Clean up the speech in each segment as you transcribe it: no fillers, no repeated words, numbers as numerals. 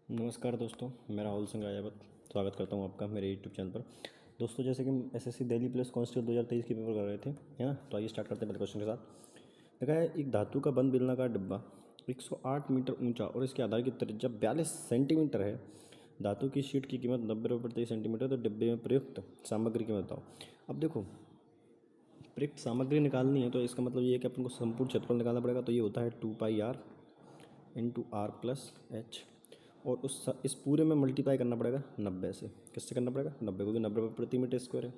नमस्कार दोस्तों, मैं राहुल सिंह राजावत स्वागत करता हूं आपका मेरे यूट्यूब चैनल पर। दोस्तों, जैसे कि हम एसएससी दिल्ली पुलिस कांस्टेबल 2023 के पेपर कर रहे थे, है ना। तो आइए स्टार्ट करते हैं पहले क्वेश्चन के साथ। देखा है, एक धातु का बंद बेलनाकार डिब्बा 108 मीटर ऊंचा और इसके आधार की त्रिज्या 42 सेंटीमीटर है। धातु की शीट की कीमत 90 रुपये प्रति सेंटीमीटर। तो डिब्बे में प्रयुक्त सामग्री की कीमत बताओ। अब देखो, प्रयुक्त सामग्री निकालनी है तो इसका मतलब ये है कि अपन को संपूर्ण क्षेत्रफल निकालना पड़ेगा। तो ये होता है 2πr into are plus H, और इस पूरे में मल्टीप्लाई करना पड़ेगा 90 से। किससे करना पड़ेगा? 90, क्योंकि 90 प्रति मीटर स्क्वायर है।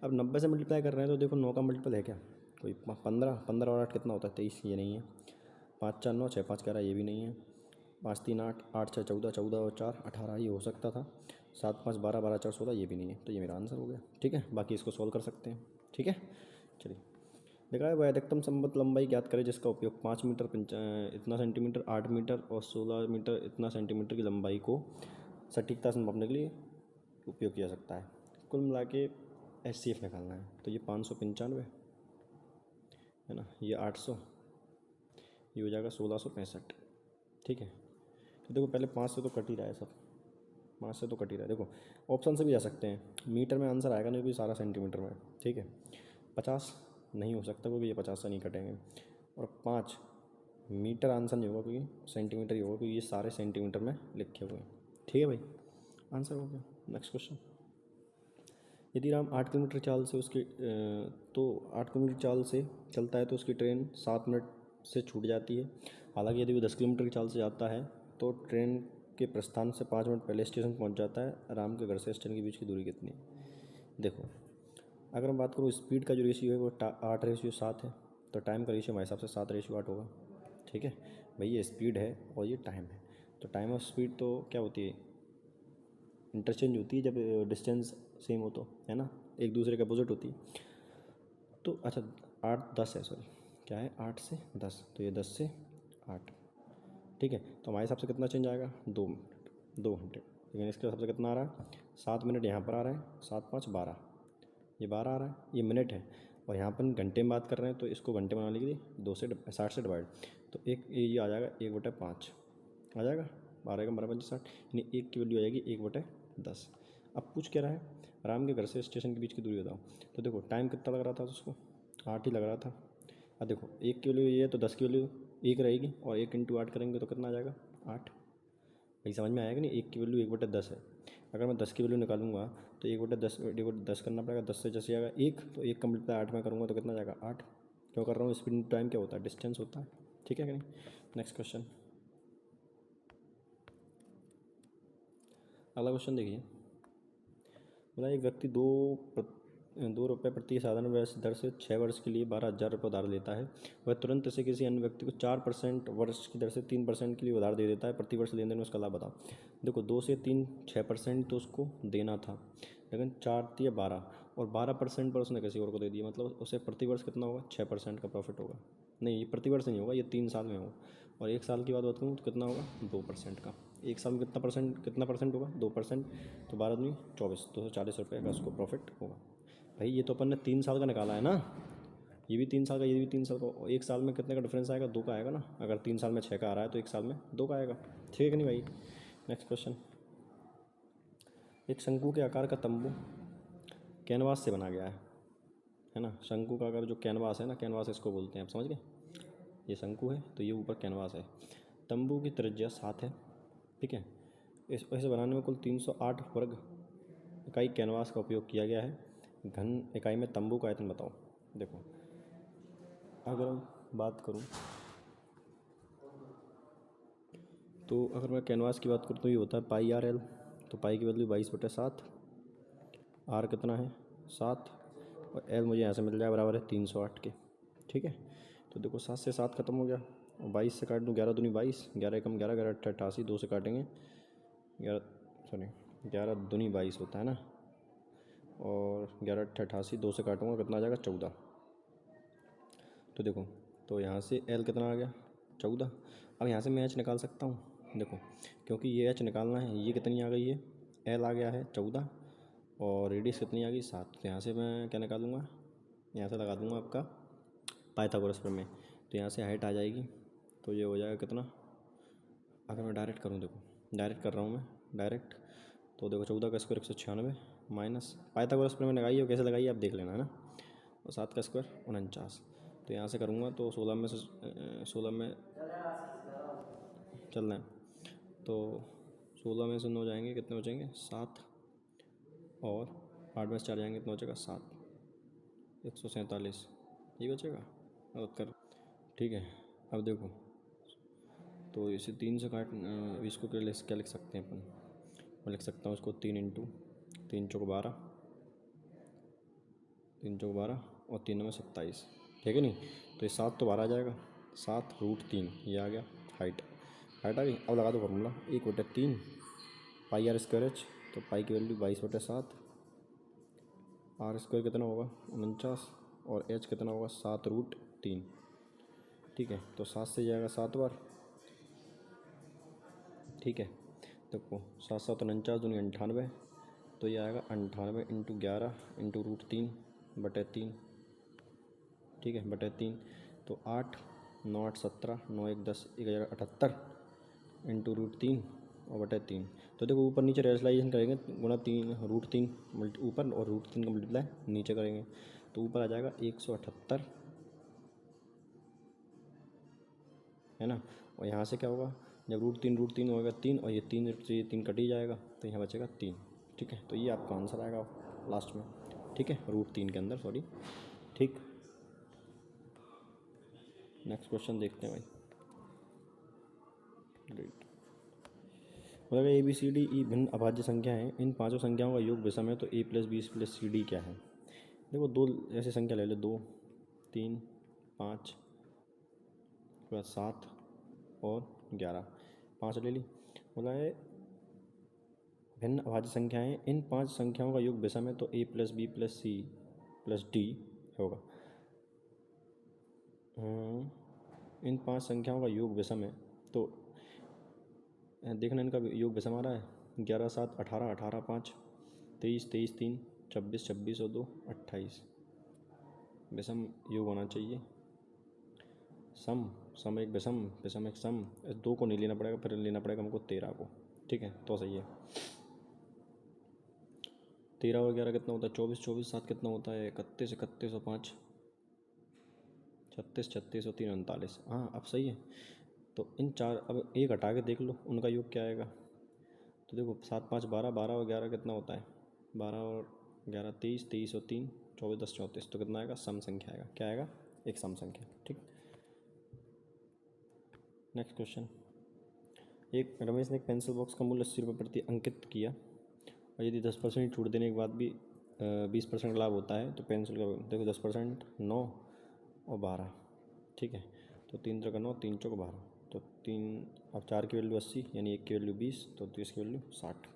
अब 90 से मल्टीप्लाई कर रहे हैं तो देखो 9 का मल्टीपल है क्या? कोई 15 और 8 कितना होता है? 23, ये नहीं है। 5 4 9, 6 5 11, ये भी नहीं है। 5 3 8, 8 6 14, 14 और 4 18, ये हो सकता था। 7 5 12, 12 4 16, ये भी नहीं है। तो ये मेरा आंसर हो गया। ठीक है, बाकी इसको सॉल्व कर सकते हैं। ठीक है, चलिए। देखा है, वह अधिकतम संभव लंबाई ज्ञात करें जिसका उपयोग 5 मीटर इतना सेंटीमीटर, 8 मीटर और 16 मीटर इतना सेंटीमीटर की लंबाई को सटीकता से मापने के लिए उपयोग किया सकता है। कुल मिला के HCF निकालना है। तो ये 595 है ना, ये 800, ये हो जाएगा 1665। ठीक है, तो देखो पहले 5 से तो कट ही रहा है सब, 5 से तो कट ही रहा है। देखो ऑप्शन से भी जा सकते हैं, मीटर में आंसर आएगा नहीं क्योंकि सारा सेंटीमीटर में। ठीक है, 50 नहीं हो सकता क्योंकि ये 50 से नहीं कटेंगे, और 5 मीटर आंसर नहीं होगा क्योंकि सेंटीमीटर ही होगा, क्योंकि ये सारे सेंटीमीटर में लिखे हुए हैं। ठीक है भाई, आंसर हो गया। Next question. यदि राम 8 किलोमीटर चाल से तो 8 किलोमीटर चाल से चलता है तो उसकी ट्रेन 7 मिनट से छूट जाती है। हालांकि यदि वो 10 किलोमीटर की चाल से जाता है तो ट्रेन के प्रस्थान से 5 मिनट पहले स्टेशन पहुंच जाता है। राम के घर से स्टेशन के बीच की दूरी कितनी है? देखो, अगर मैं बात करूँ स्पीड का जो रेशियो है वो 8:7 है, तो टाइम का रेशियो हमारे हिसाब से 7:8 होगा। ठीक है भाई, ये स्पीड है और ये टाइम है। तो टाइम ऑफ स्पीड तो क्या होती है? इंटरचेंज होती है जब डिस्टेंस सेम हो, तो है ना, एक दूसरे के अपोजिट होती है। तो अच्छा, 8 10 है, सॉरी, क्या है, 8 से 10, तो ये 10 से 8। ठीक है, तो हमारे हिसाब से कितना चेंज आएगा? 2 मिनट, 2 घंटे। लेकिन इसके हिसाब से कितना आ रहा है? 7 मिनट यहाँ पर आ रहा है, 7 5 12, ये 12 आ रहा है, ये मिनट है। और यहाँ पर घंटे में बात कर रहे हैं तो इसको घंटे बनाने के लिए 60 से डिवाइड, तो एक ये आ जाएगा 1/5 आ जाएगा। 12 का 12 5 60, यानी 1 की वैल्यू आ जाएगी 1/10। अब पूछ क्या रहा है? राम के घर से स्टेशन के बीच की दूरी बताओ। तो देखो टाइम कितना लग रहा था उसको? 8 ही लग रहा था। अब देखो 1 की वैल्यू ये है तो 10 की वैल्यू 1 रहेगी, और 1 इंटू 8 करेंगे तो कितना आ जाएगा? 8। भाई समझ में आएगा नहीं? 1 की वैल्यू 1/10 है। अगर मैं 10 की वैल्यू निकालूंगा तो 1/10 करना पड़ेगा। 10 से जैसे आएगा 1, तो 1 का मल्टीप्लाई 8 में करूँगा तो कितना जाएगा? 8। क्यों कर रहा हूँ? स्पीड टाइम क्या होता है? डिस्टेंस होता है। ठीक है कि नहीं? नेक्स्ट क्वेश्चन, अगला क्वेश्चन देखिए। बोला एक व्यक्ति 2 रुपये प्रति साधारण वर्ष दर से 6 वर्ष के लिए 12,000 रुपये उधार लेता है। वह तुरंत इसे किसी अन्य व्यक्ति को 4% वर्ष की दर से 3% के लिए उधार दे देता है। प्रति वर्ष लेन देन में उसका लाभ बताओ। देखो 2 से 3 6% तो उसको देना था, लेकिन 4 दिया 12, और 12% पर उसने किसी और को दे दिया। मतलब उसे प्रति वर्ष कितना होगा? 6% का प्रॉफिट होगा। नहीं, ये प्रति वर्ष नहीं होगा, ये 3 साल में होगा। और 1 साल की बात करूँ तो कितना होगा? 2% का। 1 साल में कितना परसेंट होगा? 2%। तो 12 दूनी 24, 240 रुपये का उसको प्रॉफिट होगा। भाई ये तो अपन ने 3 साल का निकाला है ना, ये भी 3 साल का, ये भी 3 साल का। 1 साल में कितने का डिफरेंस आएगा? 2 का आएगा ना। अगर 3 साल में 6 का आ रहा है तो 1 साल में 2 का आएगा। ठीक है कि नहीं भाई? Next question. एक शंकु के आकार का तंबू कैनवास से बना गया है ना। शंकु का अगर जो कैनवास है ना, कैनवास इसको बोलते हैं, आप समझ गए। ये शंकु है तो ये ऊपर कैनवास है। तंबू की त्रिज्या 7 है। ठीक है, इसे बनाने में कुल 308 वर्ग इकाई कैनवास का उपयोग किया गया है। घन इकाई में तंबू का आयतन बताओ। देखो अगर बात करूं तो अगर मैं कैनवास की बात करूँ तो ये होता है πRL। तो पाई की वैल्यू 22/7, आर कितना है? 7, और एल मुझे यहाँ से मिल जाएगा बराबर है 308 के। ठीक है, तो देखो 7 से 7 खत्म हो गया, और 22 से काट दूँ, 11 दूनी 22, 11 एकम 11, 11 अट्ठा 88, 2 से काटेंगे 11, सॉरी 11 दूनी 22 होता है ना, और 11 अट्ठा 88, 2 से काटूंगा कितना आ जाएगा? 14। तो देखो, तो यहाँ से एल कितना आ गया? 14। अब यहाँ से मैं एच निकाल सकता हूँ। देखो क्योंकि ये एच निकालना है, ये कितनी आ गई है? एल आ गया है 14, और रेडियस कितनी आ गई? 7। तो यहाँ से मैं क्या निकालूंगा? यहाँ से लगा दूंगा आपका पाइथागोरस प्रमेय। तो यहाँ से हाइट आ जाएगी, तो ये हो जाएगा कितना? अगर मैं डायरेक्ट करूँ, देखो डायरेक्ट कर रहा हूँ मैं, डायरेक्ट। तो देखो 14 का स्क्वायर 196 माइनस पाइथागोरस प्रमेय लगाई है, कैसे लगाई है आप देख लेना, है ना। और 7 का स्क्वायर 49। तो यहाँ से करूँगा तो 16 में से 16 में चल रहे हैं, तो 16 में से 9 जाएंगे, कितने बचेंगे 7, और 8 में से 4 जाएंगे, कितना बचेगा 7, 147 यही बचेगा। अब कर, ठीक है। अब देखो तो इसे 3 से काट, इसको क्या लिख सकते हैं अपन, मैं लिख सकता हूँ इसको 3 इंटू 3 चौक 12, 3 चौक 12 और 3 में 27, ठीक है नहीं। तो ये 7 तो 12 आ जाएगा, 7√3 ये आ गया हाइट, हाइट आ गई। अब लगा दो formula 1/3 pi r square h, तो पाई की वैल्यू 22/7, आर स्क्वायर कितना होगा 49, और एच कितना होगा 7√3, ठीक है। तो 7 से जाएगा 7 बार, ठीक है। देखो 7 7 49 दूनी 98, तो ये आएगा 98 इंटू 11 इंटू √3/3, ठीक है, /3। तो 8 9 8 17 9 1 10 1078 इंटू √3 और /3। तो देखो ऊपर नीचे रेशलाइजेशन करेंगे, गुणा 3 √3 ऊपर और √3 का मल्टीप्लाई नीचे करेंगे, तो ऊपर आ जाएगा 178, है ना। और यहाँ से क्या होगा, जब √3 होगा 3, और ये 3 कट ही जाएगा, तो यहाँ बचेगा 3, ठीक है। तो ये आपका आंसर आएगा लास्ट में, ठीक है, √3 के अंदर, सॉरी, ठीक। नेक्स्ट क्वेश्चन देखते हैं भाई। ग्रेट। मतलब ABCDE भिन्न अभाज्य संख्या हैं, इन पांचों संख्याओं का योग विषम है, तो A + B + CD क्या है। देखो दो ऐसी संख्या ले लो, 2 3 5 7 और 11, 5 ले ली। बोला है भिन्न अभाज्य संख्याएं, इन पांच संख्याओं का योग विषम है, तो A + B + C + D होगा। इन पांच संख्याओं का योग विषम है, तो देखना इनका योग विषम आ रहा है, 11 7 18 18 5 23 23 3 26 26 और 2 28, विषम योग होना चाहिए। सम सम एक विषम, विषम एक सम, 2 को नहीं लेना पड़ेगा, फिर लेना पड़ेगा हमको 13 को, ठीक है। तो सही है। 13 और 11 कितना होता है 24, 24 7 कितना होता है 31, 31 और 5 36, 36 और 3 39। हाँ अब सही है। तो इन चार, अब एक हटा के देख लो उनका योग क्या आएगा। तो देखो 7 5 12, 12 और 11 कितना होता है 12 और 11 23, 23 और 3 24 10 34, तो कितना आएगा सम संख्या आएगा, क्या आएगा एक सम संख्या, ठीक। Next question. एक रमेश ने एक पेंसिल बॉक्स का मूल्य 80 रुपये प्रति अंकित किया, और यदि 10% छूट देने के बाद भी 20% लाभ होता है, तो पेंसिल का देखो 10% 9 और 12, ठीक है। तो 3 3 9 3 4 12, तो 3 अब 4 की वैल्यू 80, यानी 1 की वैल्यू 20, तो 30 की वैल्यू 60,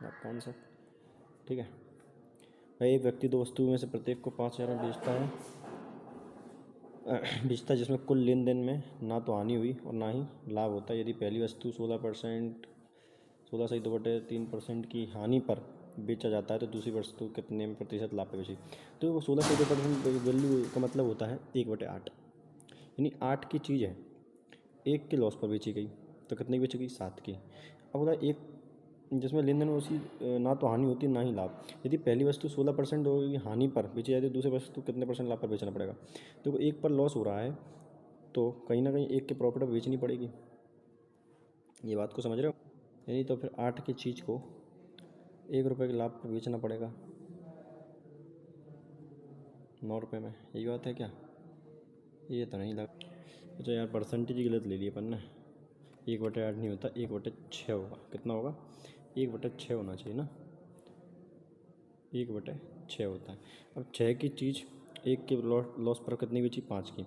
आपका आंसर, ठीक है भाई। एक व्यक्ति दो वस्तुओं में से प्रत्येक को 5,000 में बेचता है, जिसमें कुल लेन देन में ना तो हानि हुई और ना ही लाभ होता है। यदि पहली वस्तु 16 सही 2/3% की हानि पर बेचा जाता है, तो दूसरी वस्तु कितने में प्रतिशत लाभ पे बेची। तो 16 से 2% वैल्यू का मतलब होता है 1/8, यानी 8 की चीज़ है, 1 के लॉस पर बेची गई, तो कितनी बेची गई 7 की। अब होता है एक जिसमें लेन देन में उसी ना तो हानि होती है ना ही लाभ। यदि पहली वस्तु 16% होगी हानि पर बेची जाती है, दूसरी वस्तु कितने % लाभ पर बेचना पड़ेगा। देखो 1 पर लॉस हो रहा है, तो कहीं ना कहीं 1 के प्रॉफिट पर बेचनी पड़ेगी, ये बात को समझ रहे हो। यानी तो फिर 8 की चीज़ को 1 रुपये के लाभ पर बेचना पड़ेगा 9 रुपये में, यही बात है क्या। ये तो नहीं लग, अच्छा यार परसेंटेज गलत ले लिए अपन ने, 1/8 नहीं होता 1/6 होगा, कितना होगा 1/6 होना चाहिए ना, 1/6 होता है। अब 6 की चीज़ 1 के लॉस पर कितनी बेची 5 की।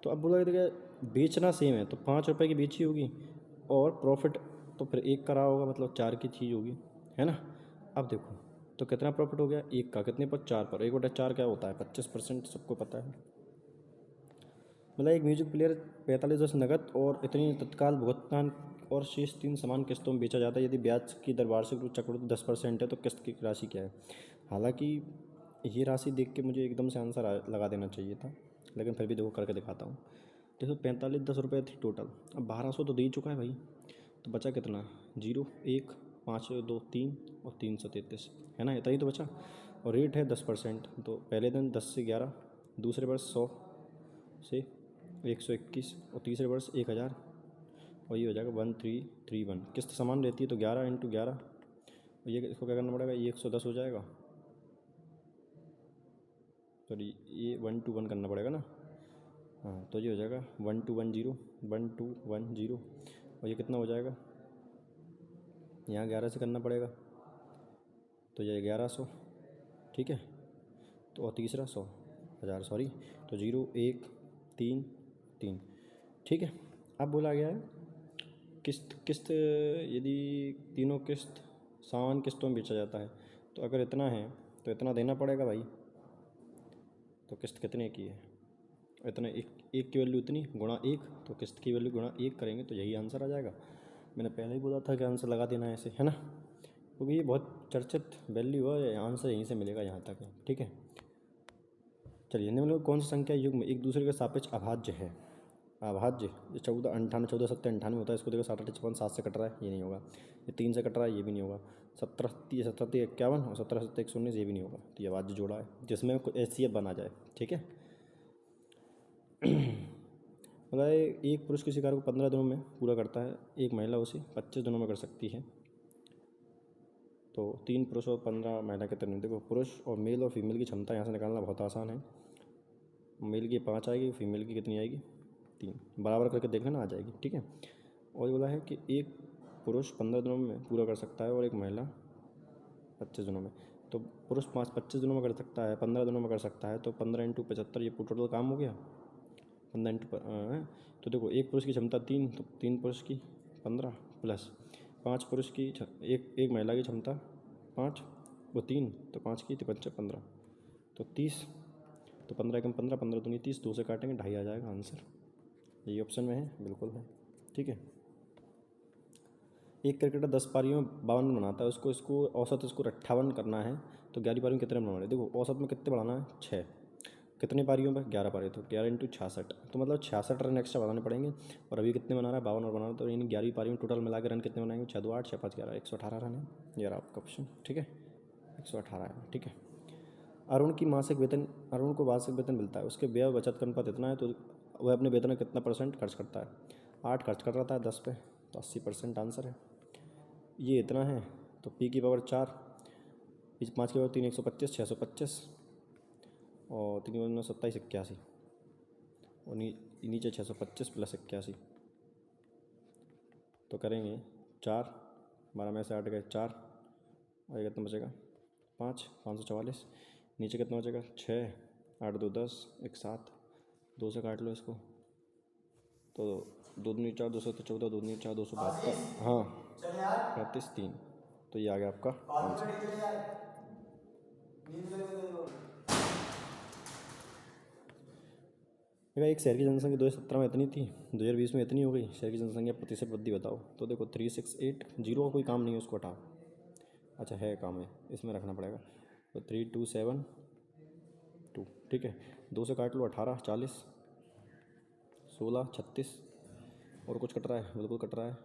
तो अब बोला कि बेचना सेम है, तो 5 रुपये की बेची होगी, और प्रॉफिट तो फिर 1 का रहा होगा, मतलब 4 की चीज़ होगी, है ना। अब देखो तो कितना प्रॉफिट हो गया 1 का, कितने पर 4 पर, 1/4 क्या होता है 25%, सबको पता है। मतलब एक म्यूजिक प्लेयर 45 नकद और इतनी तत्काल भुगतान और शेष 3 समान किस्तों में बेचा जाता है। यदि ब्याज की दर वार्षिक चक्रवृद्धि 10% है, तो किस्त की राशि क्या है। हालांकि ये राशि देख के मुझे एकदम से आंसर लगा देना चाहिए था, लेकिन फिर भी देखो करके दिखाता हूँ। देखो 45 10 रुपये थी टोटल, अब 1200 तो दे ही चुका है भाई, तो बचा कितना, 0 1 5 2 3 और 333 है ना, इतना ही तो बचा। और रेट है 10%, तो पहले दिन 10 से 11, दूसरे वर्ष 100 से 121 और तीसरे वर्ष 1000, और ये हो जाएगा 1331। किस्त समान रहती है तो 11 × 11, और ये इसको क्या करना पड़ेगा, ये 110 हो जाएगा, सॉरी ये 1 to 1 करना पड़ेगा ना। हाँ तो ये हो जाएगा 1210 1210, और ये कितना हो जाएगा, यहाँ 11 से करना पड़ेगा तो ये 1100, ठीक है। तो और तीसरा 100,000, सॉरी, तो 0 1 3 3, ठीक है। अब बोला गया है किस्त यदि तीनों किस्त समान किस्तों में बेचा जाता है तो अगर इतना है तो इतना देना पड़ेगा भाई। तो किस्त कितने की है, इतना एक की वैल्यू इतनी गुणा 1, तो किस्त की वैल्यू गुणा 1 करेंगे तो यही आंसर आ जाएगा। मैंने पहले ही बोला था कि आंसर लगा देना है ऐसे, है ना, क्योंकि ये बहुत चर्चित वैल्यू है, आंसर यहीं से मिलेगा यहाँ तक है, ठीक है। चलिए निम्नलिखित कौन सी संख्या युग्म एक दूसरे के सापेक्ष अभाज्य है। अभाज्य, 14 58 14 7 98 होता है, इसको देखो 7 8 56 7 से कट रहा है, ये नहीं होगा। ये 3 से कट रहा है, ये भी नहीं होगा। 17 30 17 51 और 17 7 119, ये भी नहीं होगा। तो ये अभाज्य जोड़ा है जिसमें एचसीएफ बना जाए, ठीक है। मतलब एक पुरुष किसी कार्य को 15 दिनों में पूरा करता है, एक महिला उसे 25 दिनों में कर सकती है। तो 3 पुरुष और 15 महिला कितने, देखो पुरुष और मेल और फीमेल की क्षमता यहाँ से निकालना बहुत आसान है। मेल की 5 आएगी, फीमेल की कितनी आएगी 3, बराबर करके देख लेना, आ जाएगी, ठीक है। और ये बोला है कि एक पुरुष 15 दिनों में पूरा कर सकता है और एक महिला 25 दिनों में। तो पुरुष 25 दिनों में कर सकता है, 15 दिनों में कर सकता है, तो 15 × 75, ये टोटल काम हो गया 15 × तो देखो एक पुरुष की क्षमता 3, तो 3 पुरुष की 15 प्लस 5 पुरुष की एक महिला की क्षमता 5, वो 3, तो 5 की 5 15, तो 30, तो 15 × 15 15 दूनी 30, 2 से काटेंगे 2.5 आ जाएगा आंसर। यही ऑप्शन में है, बिल्कुल है, ठीक है। एक क्रिकेटर 10 पारियों में 52 रन बनाता है, इसको औसत इसको 58 करना है, तो 11 पारियों में कितने बनाने, देखो औसत में कितने बढ़ाना है 6, कितने पारियों में 11 पारी, तो 11 × 66, तो मतलब 66 रन एक्स्ट्रा बनाने पड़ेंगे। और अभी कितने बना रहा है 52 और बना रहा है, तो यानी 11 पारी में टोटल मिला के रन कितने बनाएंगे, 6 2 8 6 5 11, 118 रन है, ये रहा आपका ऑप्शन, ठीक है, 118 है, ठीक है। अरुण को मासिक वेतन मिलता है, उसके व्यय बचत का अनुपात इतना है, तो वह अपने वेतन में कितना % खर्च करता है, 8 खर्च कर रहा था 10 पे, तो 80% आंसर है। ये इतना है तो p की पावर 4, 5 की पावर 3 125 625, और 3 9 27 81, और नीचे 625 प्लस 81, तो करेंगे 4, 12 में से 8 गए 4, और ये कितना बचेगा 5 544, नीचे कितना बचेगा 6 8 2 10 1 7, 2 से काट लो इसको, तो 2 दूनी 4 2 14 2 दूनी 4 272, हाँ 35 3, तो ये आ गया आपका आंसर। एक शहर की जनसंख्या 2017 में इतनी थी, 2020 में इतनी हो गई, शहर की जनसंख्या प्रतिशत वृद्धि बताओ। तो देखो 3680 का कोई काम नहीं है, उसको हटाओ, अच्छा है काम है, इसमें रखना पड़ेगा, तो 3272, ठीक है। 2 से काट लो 18 40 16 36, और कुछ कट रहा है, बिल्कुल कट रहा है,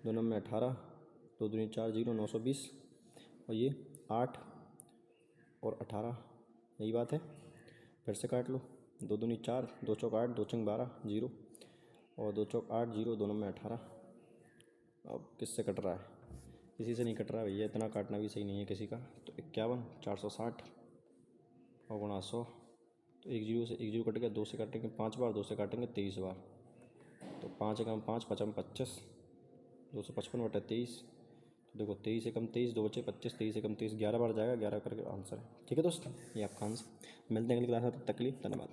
2 नंबर 18, 2 दूनी 4 0 920, और ये 8 और 18, यही बात है। फिर से काट लो, 2 दूनी 4 2 चौक 8 2 चंग 12 0, और 2 चौक 8 0 2 नंबर 18। अब किससे कट रहा है, किसी से नहीं कट रहा है भैया, इतना काटना भी सही नहीं है किसी का। तो 51 460 और गुणा 100, तो 1 0 से 1 0 कट गया, 2 से काटेंगे 5 बार, 2 से काटेंगे 23 बार, तो 5 एकम 5 5 25, 255/23, तो देखो 23 एकम 23, 2 बचे 25, 23 एकम 23, 11 बार जाएगा, 11 करके आंसर है, ठीक है दोस्तों, ये आपका आंसर। मिलते हैं अगली क्लास में, तब तक के लिए धन्यवाद।